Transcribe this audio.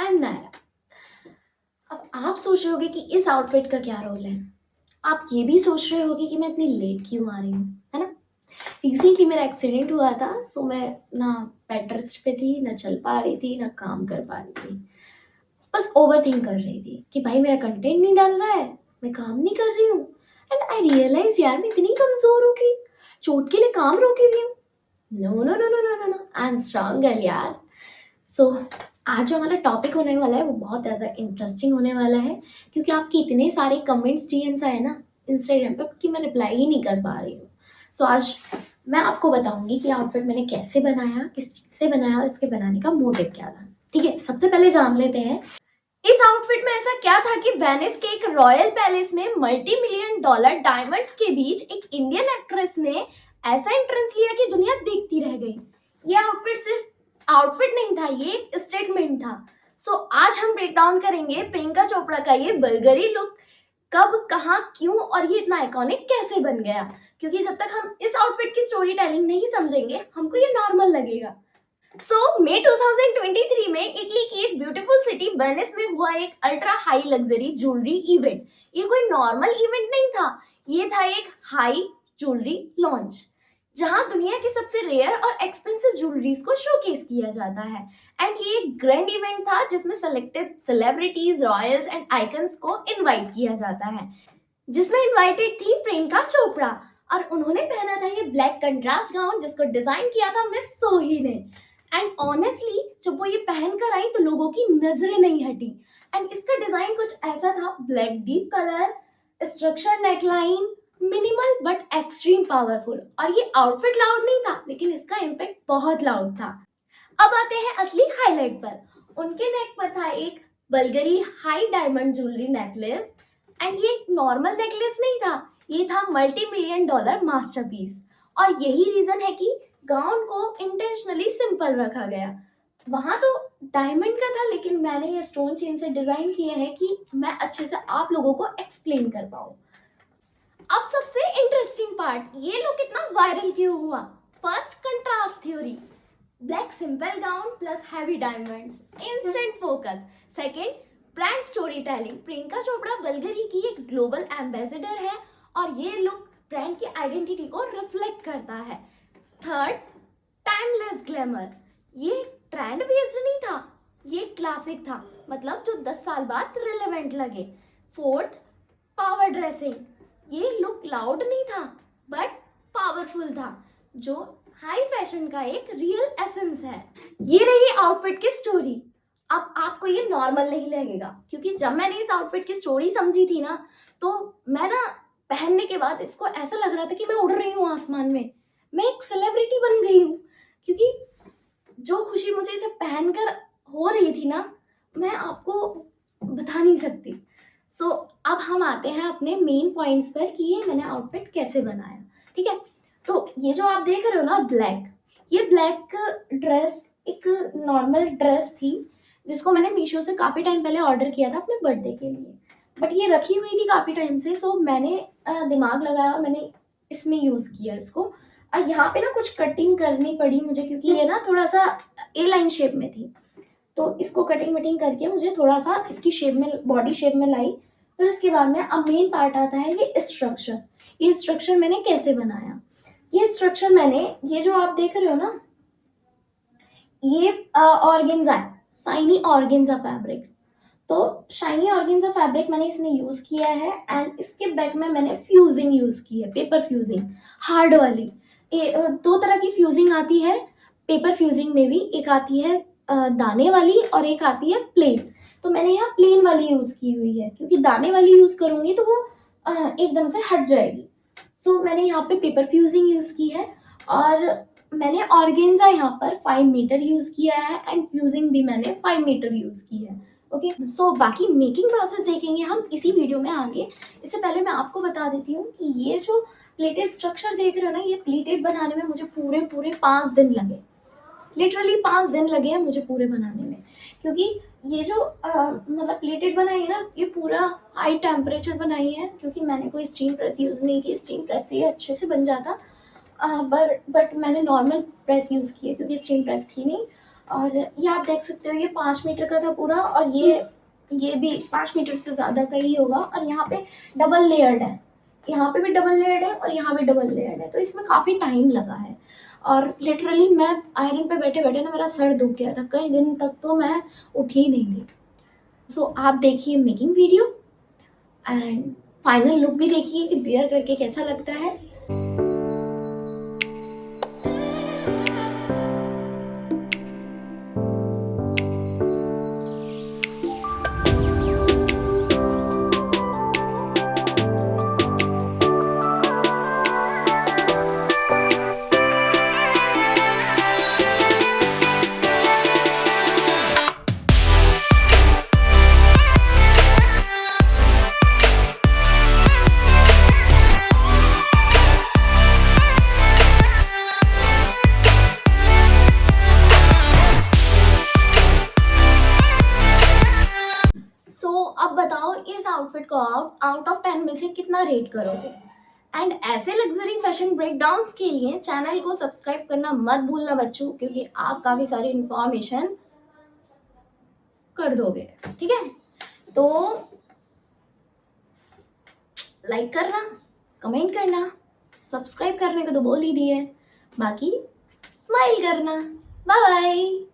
M Naira. अब आप सोच रहे होगे कि इस आउटफिट का क्या रोल है। आप ये भी सोच रहे होगे कि मैं इतनी लेट क्यों आ रही हूँ, है ना। रिसेंटली मेरा एक्सीडेंट हुआ था, सो मैं ना बेड रेस्ट पे थी, ना चल पा रही थी, ना काम कर पा रही थी। बस ओवर थिंक कर रही थी कि भाई मेरा कंटेंट नहीं डाल रहा है, मैं काम नहीं कर रही हूँ। एंड आई रियलाइज यार मैं इतनी कमजोर हूँ कि चोट के लिए काम रोकी हुई हूँ। No no no no no no no, I am strong girl यार। सो आज जो हमारा टॉपिक होने वाला है वो बहुत ज़्यादा इंटरेस्टिंग होने वाला है, क्योंकि आपके इतने सारे कमेंट्स डीएम्स आए ना इंस्टाग्राम पे कि मैं रिप्लाई ही नहीं कर पा रही हूँ। सो आज मैं आपको बताऊंगी कि आउटफिट मैंने कैसे बनाया, किस चीज़ से बनाया और इसके बनाने का मोटिव क्या था। ठीक है, सबसे पहले जान लेते हैं इस आउटफिट में ऐसा क्या था कि वेनिस के एक रॉयल पैलेस में $multi million डायमंड्स के बीच एक इंडियन एक्ट्रेस ने ऐसा एंट्रेंस लिया कि दुनिया देखती रह गई। ये आउटफिट सिर्फ आउटफिट नहीं था, ये एक स्टेटमेंट था। सो आज हम ब्रेक डाउन करेंगे प्रियंका चोपड़ा का ये बल्गरी लुक कब, कहाँ, क्यों और ये इतना आइकॉनिक कैसे बन गया। क्योंकि जब तक हम इस आउटफिट की स्टोरी टेलिंग नहीं समझेंगे हमको ये नॉर्मल लगेगा। मई 2023 में इटली की एक ब्यूटीफुल सिटी वेनिस में हुआ एक ultra high luxury jewellery event. ये कोई नॉर्मल इवेंट नहीं था, ये था एक हाई ज्वेलरी लॉन्च, जहां दुनिया की सबसे रेयर और एक्सपेंसिव ज्वेलरीज को शोकेस किया जाता है। एंड ये एक ग्रैंड इवेंट था जिसमें selected celebrities, Royals and icons को इनवाइट किया जाता है, जिसमें इनवाइटेड थी प्रियंका चोपड़ा। और उन्होंने पहना था ये ब्लैक कंट्रास्ट गाउन जिसको डिजाइन किया था मिस सोही ने। एंड ऑनेस्टली जब वो ये पहन कर आई तो लोगों की नजरें नहीं हटी। एंड इसका डिजाइन कुछ ऐसा था, black deep colour, structure neckline, minimal but extreme powerful. और ये आउटफिट लाउड नहीं था लेकिन इसका इम्पैक्ट बहुत लाउड था। अब आते हैं असली हाईलाइट पर। उनके नेक पर था एक Bulgari high diamond jewellery necklace. And ये नॉर्मल नेकलेस नहीं था, ये था $multi-million मास्टरपीस। और यही रीजन है कि गाउन को इंटेंशनली सिंपल रखा गया। वहां तो डायमंड का था लेकिन मैंने ये स्टोन चेन से डिजाइन किया है कि मैं अच्छे से आप लोगों को एक्सप्लेन कर पाऊँ। अब सबसे इंटरेस्टिंग पार्ट, ये लोग कितना वायरल क्यों हुआ। First, contrast theory, black simple gown plus heavy diamonds, instant focus. Second, brand story telling, Priyanka Chopra Bulgari की एक ग्लोबल एम्बेसडर है और ये लुक ब्रांड की आइडेंटिटी को रिफ्लेक्ट करता है। थर्ड, टाइमलेस ग्लैमर, ये ट्रेंड बेस्ड नहीं था, ये क्लासिक था, मतलब जो 10 साल बाद रिलेवेंट लगे। फोर्थ, पावर ड्रेसिंग, ये लुक लाउड नहीं था बट पावरफुल था, जो हाई फैशन का एक रियल एसेंस है। ये रही आउटफिट की स्टोरी। अब आपको ये नॉर्मल नहीं लगेगा, क्योंकि जब मैंने इस आउटफिट की स्टोरी समझी थी ना, तो मैं ना पहनने के बाद इसको ऐसा लग रहा था कि मैं उड़ रही हूँ आसमान में, मैं एक सेलिब्रिटी बन गई हूँ। क्योंकि जो खुशी मुझे इसे पहनकर हो रही थी ना, मैं आपको बता नहीं सकती। अब हम आते हैं अपने मेन पॉइंट्स पर कि ये मैंने आउटफिट कैसे बनाया। ठीक है, तो ये जो आप देख रहे हो ना ब्लैक, ये ब्लैक ड्रेस एक नॉर्मल ड्रेस थी जिसको मैंने मीशो से काफ़ी टाइम पहले ऑर्डर किया था अपने बर्थडे के लिए। बट ये रखी हुई थी काफ़ी टाइम से, सो मैंने दिमाग लगाया और मैंने इसमें यूज़ किया इसको। यहाँ पे ना कुछ कटिंग करनी पड़ी मुझे, क्योंकि ये ना थोड़ा सा ए लाइन शेप में थी, तो इसको कटिंग वटिंग करके मुझे थोड़ा सा इसकी शेप में, बॉडी शेप में लाई। फिर उसके बाद में अब मेन पार्ट आता है ये स्ट्रक्चर। ये स्ट्रक्चर मैंने कैसे बनाया, ये स्ट्रक्चर मैंने, ये जो आप देख रहे हो ना, ये ऑर्गेन्जा है, शाइनी ऑर्गेन्जा फैब्रिक। तो शाइनी ऑर्गेन्जा फैब्रिक मैंने इसमें यूज किया है। एंड इसके बैक में मैंने फ्यूजिंग यूज की है, पेपर फ्यूजिंग, हार्ड वाली। दो तरह की फ्यूजिंग आती है पेपर फ्यूजिंग में भी, एक आती है दाने वाली और एक आती है प्लेन। तो मैंने यहाँ प्लेन वाली यूज की हुई है, क्योंकि दाने वाली यूज करूंगी तो वो एकदम से हट जाएगी। मैंने यहाँ पे पेपर फ्यूजिंग यूज की है और मैंने ऑर्गेन्जा यहाँ पर 5 मीटर यूज किया है एंड फ्यूजिंग भी मैंने 5 मीटर यूज की है। ओके, बाकी मेकिंग प्रोसेस देखेंगे हम इसी वीडियो में आगे। इससे पहले मैं आपको बता देती हूँ कि ये जो प्लेटेड स्ट्रक्चर देख रहे हो ना, ये प्लेटेड बनाने में मुझे पूरे 5 दिन लगे। लिटरली 5 दिन लगे हैं मुझे पूरे बनाने में, क्योंकि ये जो मतलब प्लेटेड बनाई है ना, ये पूरा हाई टेम्परेचर बनाई है, क्योंकि मैंने कोई स्टीम प्रेस यूज़ नहीं की। स्टीम प्रेस से अच्छे से बन जाता, बट मैंने नॉर्मल प्रेस यूज़ की है क्योंकि स्टीम प्रेस थी नहीं। और ये आप देख सकते हो ये 5 मीटर का था पूरा, और ये भी 5 मीटर से ज़्यादा का ही होगा। और यहाँ पे डबल लेयर्ड है, यहाँ पे भी डबल लेयर्ड है और यहाँ भी डबल लेयर्ड है, तो इसमें काफ़ी टाइम लगा है। और लिटरली मैं आयरन पे बैठे बैठे ना मेरा सर दुख गया था, कई दिन तक तो मैं उठी ही नहीं थी। सो आप देखिए making video and final look भी देखिए कि बियर करके कैसा लगता है। सो अब बताओ इस आउटफिट को आप आउट ऑफ 10 में से कितना रेट करोगे। एंड ऐसे लग्जरी फैशन ब्रेकडाउन्स के लिए चैनल को सब्सक्राइब करना मत भूलना बच्चों, क्योंकि आप काफ़ी सारी इंफॉर्मेशन कर दोगे। ठीक है, तो लाइक करना, कमेंट करना, सब्सक्राइब करने को तो बोल ही दिए, बाकी स्माइल करना। Bye bye.